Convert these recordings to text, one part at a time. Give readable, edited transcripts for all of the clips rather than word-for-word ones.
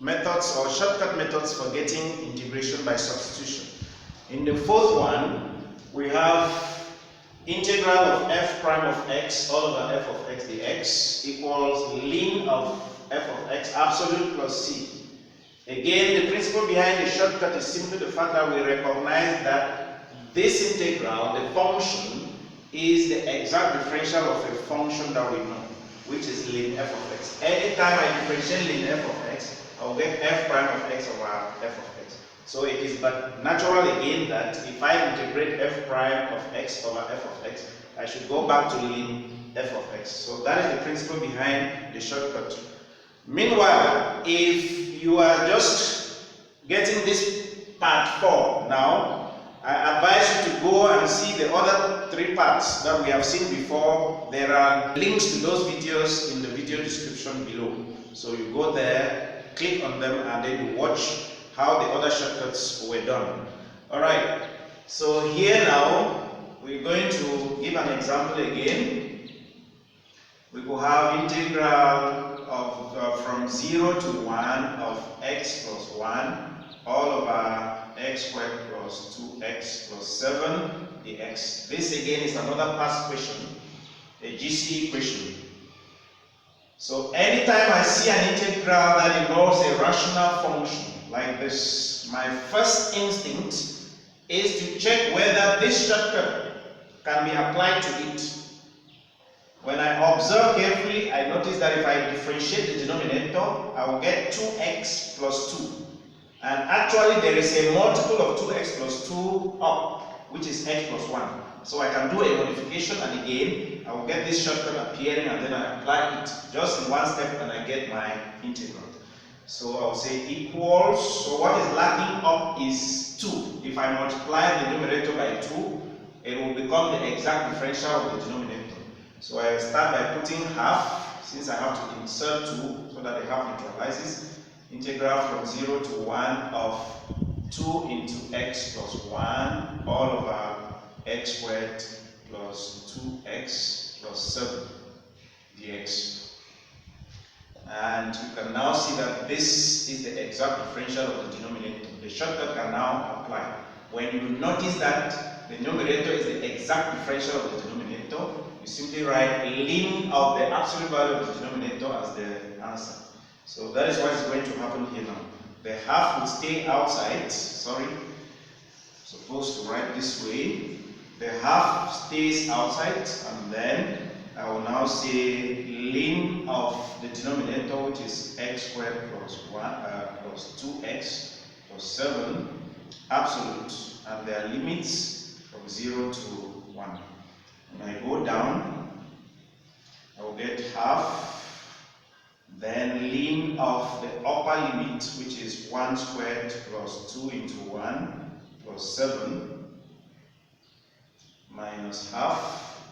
methods or shortcut methods for getting integration by substitution. In the fourth one, we have integral of f prime of x all over f of x dx equals ln of f of x absolute plus c. Again, the principle behind the shortcut is simply the fact that we recognize that this integral, the function, is the exact differential of a function that we know, which is ln f of x. Anytime I differentiate ln f of x, I will get f prime of x over f of x. So it is but natural again that if I integrate f prime of x over f of x, I should go back to ln f of x. So that is the principle behind the shortcut. Meanwhile, if you are just getting this part 4 now, I advise you to go and see the other 3 parts that we have seen before. There are links to those videos in the video description below. So you go there, click on them, and then you watch how the other shortcuts were done. Alright, so here now we're going to give an example again. We will have integral of from 0 to 1 of x plus 1 all over x squared plus 2x plus 7 dx. This again is another past question, a GCE question. So anytime I see an integral that involves a rational function like this, my first instinct is to check whether this shortcut can be applied to it. When I observe carefully, I notice that if I differentiate the denominator, I will get 2x plus 2. And actually there is a multiple of 2x plus 2 up, which is x plus 1. So I can do a modification, and again, I will get this shortcut appearing, and then I apply it just in one step, and I get my integral. So I will say equals, so what is lacking up is 2. If I multiply the numerator by 2, it will become the exact differential of the denominator. So I start by putting half, since I have to insert 2 so that the half neutralizes. Integral from 0 to 1 of 2 into x plus 1 all over x squared plus 2x plus 7 dx. And you can now see that this is the exact differential of the denominator. The shortcut can now apply. When you notice that the numerator is the exact differential of the denominator, you simply write ln of the absolute value of the denominator as the answer. So that is what is going to happen here now. The half will stay outside. Sorry, I'm supposed to write this way. The half stays outside, and then I will now say ln of the denominator, which is x squared plus 2x plus 7 absolute, and their limits from 0 to 1. When I go down, I will get half, then ln of the upper limit, which is 1 squared plus 2 into 1 plus 7 minus half,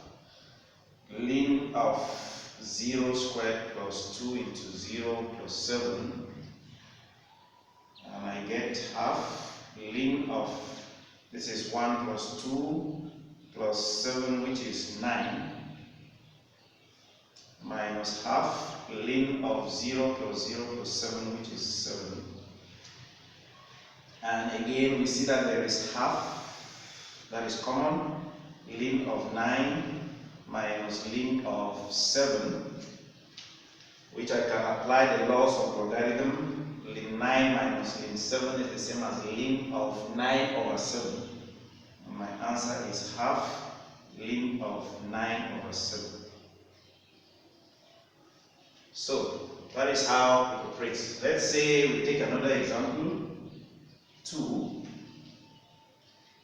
ln of 0 squared plus 2 into 0 plus 7, and I get half, ln of, this is 1 plus 2 plus 7, which is 9, minus half, ln of 0 plus 0 plus 7, which is 7. And again, we see that there is half, that is common, ln of 9 minus ln of 7, which I can apply the laws of logarithm. Ln 9 minus ln 7 is the same as ln of 9 over 7. And my answer is half ln of 9 over 7. So that is how it operates. Let's say we take another example. 2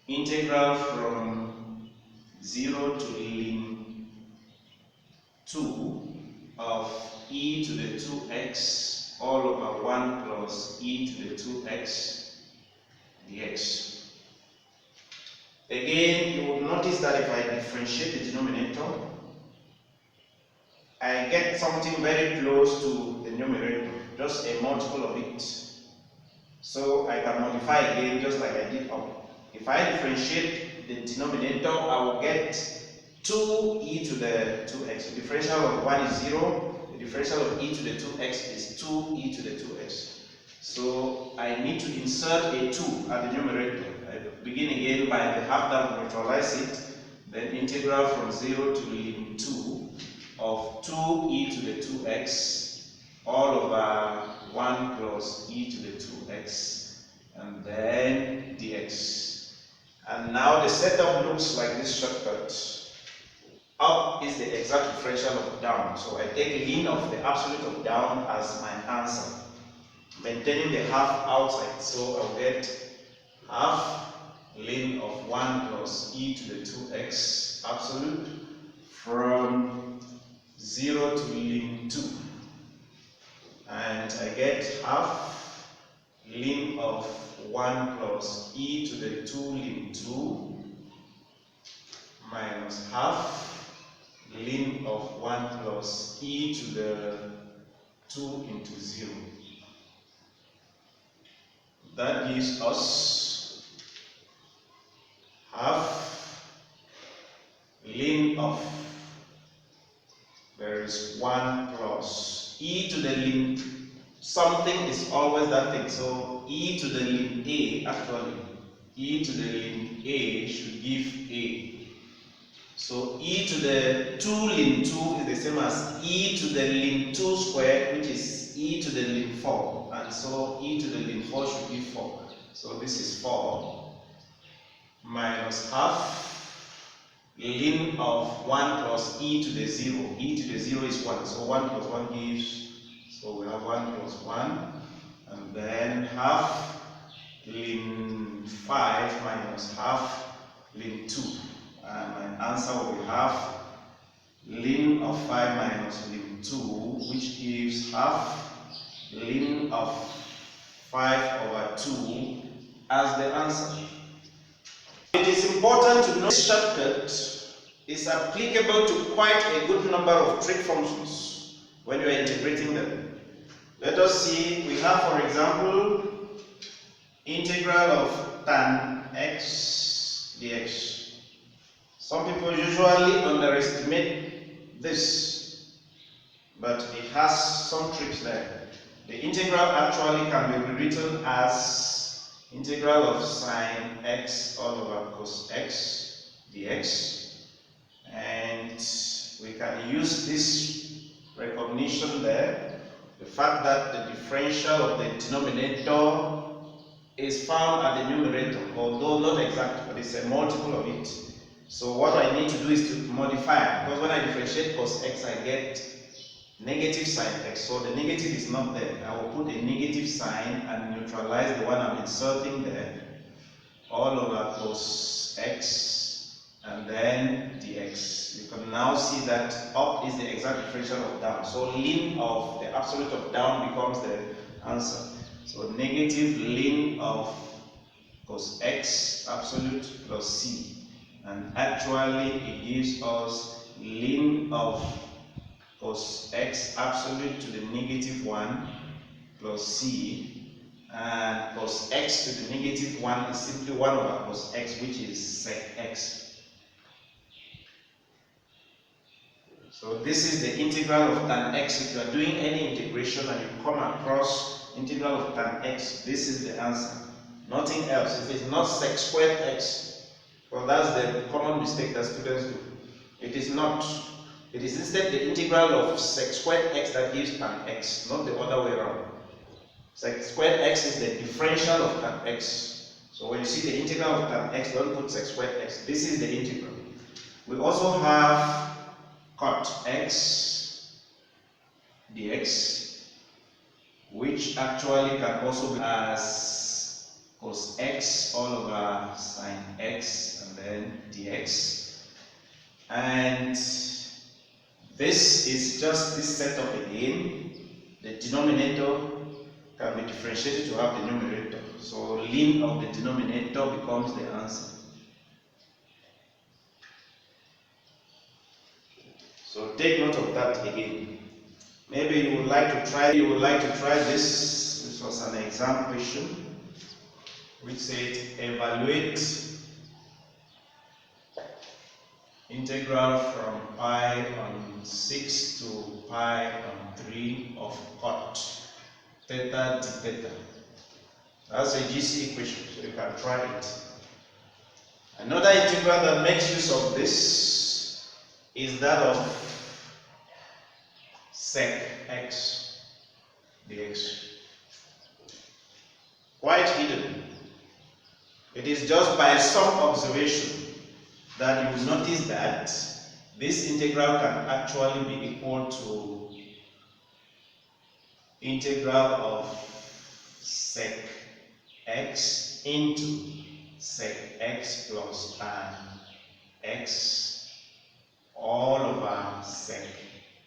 integral from 0 to ln 2 of e to the 2x all over 1 plus e to the 2x dx. Again, you will notice that if I differentiate the denominator, I get something very close to the numerator, just a multiple of it. So I can modify again just like I did up. If I differentiate the denominator, I will get 2e to the 2x. The differential of 1 is 0. The differential of e to the 2x is 2e to the 2x. So I need to insert a 2 at the numerator. I begin again by the half that neutralize it, then integral from 0 to lim 2 of 2e to the 2x all over 1 plus e to the 2x, and then dx. And now the setup looks like this shortcut. Up is the exact differential of down. So I take ln of the absolute of down as my answer, maintaining the half outside. So I'll get half ln of 1 plus e to the 2x absolute from 0 to ln 2. And I get half ln of 1 plus e to the 2 ln 2 minus half ln of 1 plus e to the 2 into 0. That gives us half ln of, there is 1 plus e to the ln, something is always that thing, so e to the ln a, actually, e to the ln a should give a. So e to the 2 ln 2 is the same as e to the ln 2 squared, which is e to the ln 4. And so e to the ln 4 should give 4. So this is 4 minus half ln of 1 plus e to the 0. E to the 0 is 1. So 1 plus 1 gives, so we have 1 plus 1. And then half ln 5 minus half ln 2. And my answer will be half ln of 5 minus ln 2, which gives half ln of 5 over 2 as the answer. It is important to know this shortcut is applicable to quite a good number of trig functions when you are integrating them. Let us see, we have, for example, integral of tan x dx. Some people usually underestimate this, but it has some tricks there. The integral actually can be rewritten as integral of sine x all over cos x dx. And we can use this recognition there, the fact that the differential of the denominator is found at the numerator, although not exact, but it's a multiple of it. So what I need to do is to modify, because when I differentiate cos x, I get negative sine x. So the negative is not there. I will put a negative sign and neutralize the one I'm inserting there, all over cos x, and then dx. You can now see that up is the exact differential of down. So ln of the absolute of down becomes the answer. So negative ln of cos x absolute plus c. And actually it gives us ln of cos x absolute to the negative 1 plus c, and cos x to the negative 1 is simply 1 over cos x, which is sec x. So this is the integral of tan x. If you are doing any integration and you come across integral of tan x, this is the answer. Nothing else. If it's not sec squared x, well, that's the common mistake that students do. It is not. It is instead the integral of sec squared x that gives tan x, not the other way around. Sec squared x is the differential of tan x. So when you see the integral of tan x, don't put sec squared x. This is the integral. We also have cot x dx, which actually can also be as cos x all over sine x and then dx. And this is just this setup again. The denominator can be differentiated to have the numerator. So ln of the denominator becomes the answer. So take note of that again. Maybe you would like to try this. This was an exam question which said evaluate integral from pi on 6 to pi on 3 of cot theta d theta. That's a GC equation, so you can try it. Another integral that makes use of this is that of sec x dx. Quite hidden. It is just by some observation that you will notice that this integral can actually be equal to integral of sec x into sec x plus tan x all over sec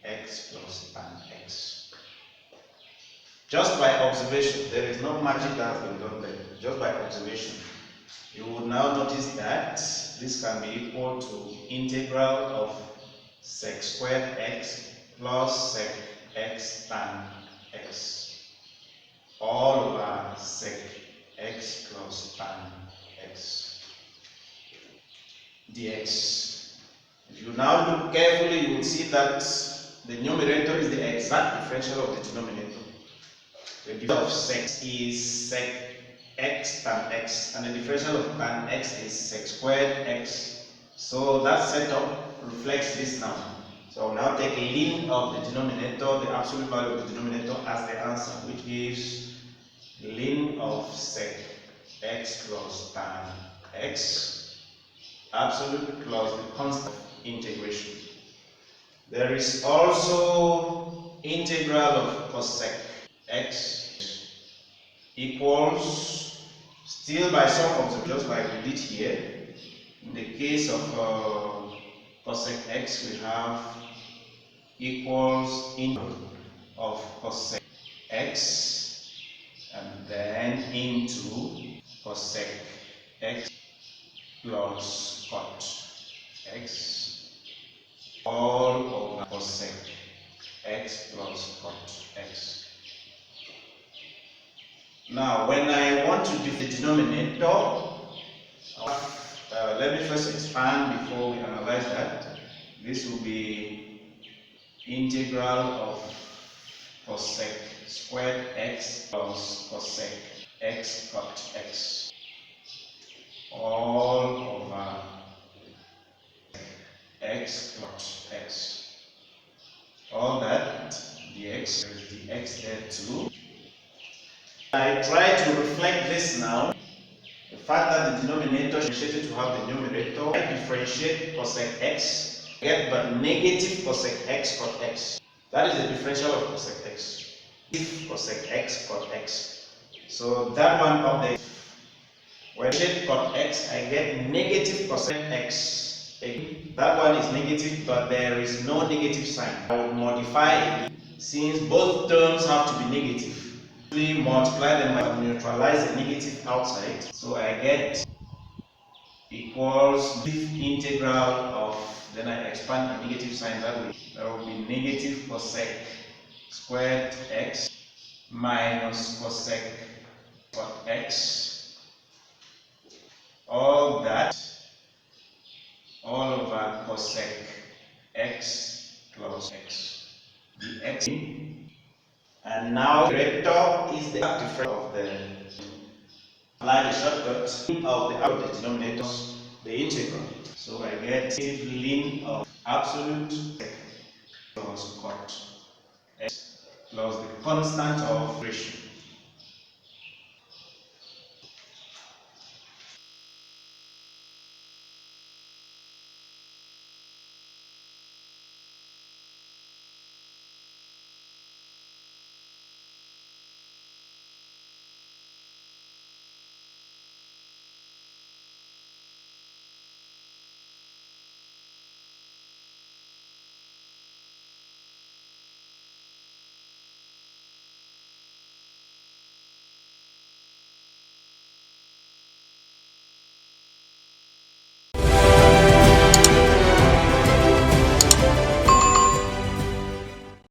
x plus tan x. Just by observation, there is no magic that has been done there. Just by observation, you would now notice that this can be equal to integral of sec squared x plus sec x tan x all over sec x plus tan x dx. If you now look carefully, you will see that the numerator is the exact differential of the denominator. The differential of sec is sec x tan x, and the differential of tan x is sec squared x. So that setup reflects this now. So I'll now take ln of the denominator, the absolute value of the denominator, as the answer, which gives ln of sec x plus tan x absolute plus the constant of integration. There is also integral of cosec x equals, still by some observation, just like we did here. In the case of cosec x, we have equals integral of cosec x and then into cosec x plus cot x all over cosec x plus cot x. Now, when I want to do the denominator, let me first expand before we analyze that. This will be integral of cosec squared x plus cosec x cot x all over x cot x. All that dx, there is the x there too. I try to reflect this now. The fact that the denominator is differentiated to have the numerator, I differentiate cosec x, get but negative cosec x cot x. That is the differential of cosec x. If cosec x cot x. So that one up there, when I differentiate cot x, I get negative cosec x. That one is negative, but there is no negative sign. I will modify it since both terms have to be negative. We multiply them by neutralize the negative outside, so I get equals integral of, then I expand the negative sign that way. There will be negative cosec squared x minus cosec cot x, all that all over cosec x plus x, the x. And now the numerator is the difference of the, apply the shortcut of the denominators, the integral. So I get ln of absolute plus cot x plus the constant of ratio.